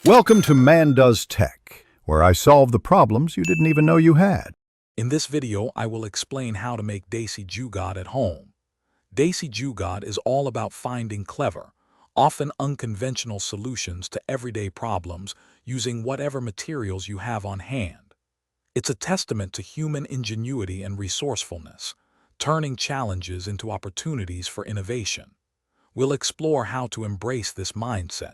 Welcome to Man Does Tech, where I solve the problems you didn't even know you had. In this video, I will explain how to make Desi Jugaad at home. Desi Jugaad is all about finding clever, often unconventional solutions to everyday problems using whatever materials you have on hand. It's a testament to human ingenuity and resourcefulness, turning challenges into opportunities for innovation. We'll explore how to embrace this mindset,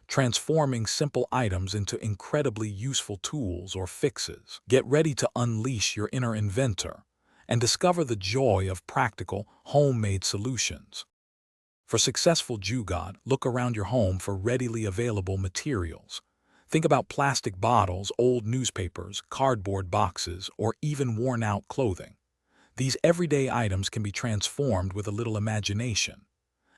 transforming simple items into incredibly useful tools or fixes. Get ready to unleash your inner inventor and discover the joy of practical, homemade solutions. For successful Jugaad, look around your home for readily available materials. Think about plastic bottles, old newspapers, cardboard boxes, or even worn-out clothing. These everyday items can be transformed with a little imagination.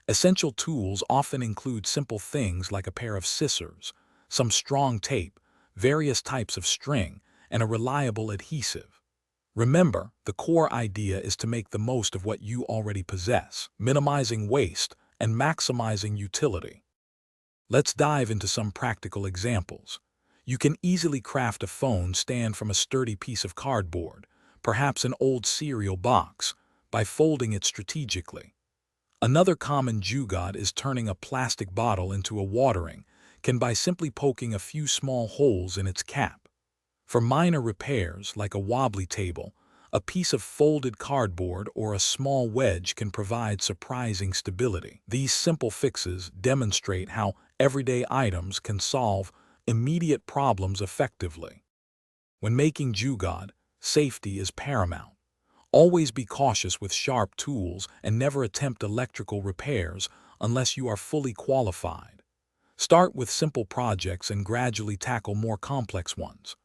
Essential tools often include simple things like a pair of scissors, some strong tape, various types of string, and a reliable adhesive. Remember, the core idea is to make the most of what you already possess, minimizing waste and maximizing utility. Let's dive into some practical examples. You can easily craft a phone stand from a sturdy piece of cardboard, perhaps an old cereal box, by folding it strategically. Another common Jugaad is turning a plastic bottle into a watering can by simply poking a few small holes in its cap. For minor repairs, like a wobbly table, a piece of folded cardboard or a small wedge can provide surprising stability. These simple fixes demonstrate how everyday items can solve immediate problems effectively. When making Jugaad, safety is paramount. Always be cautious with sharp tools and never attempt electrical repairs unless you are fully qualified. Start with simple projects and gradually tackle more complex ones.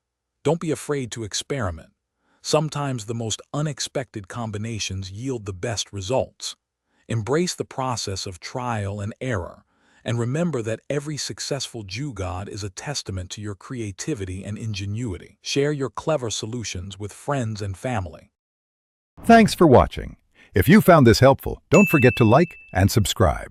Don't be afraid to experiment. Sometimes the most unexpected combinations yield the best results. Embrace the process of trial and error, and remember that every successful Jugaad is a testament to your creativity and ingenuity. Share your clever solutions with friends and family. Thanks for watching. If you found this helpful, don't forget to like and subscribe.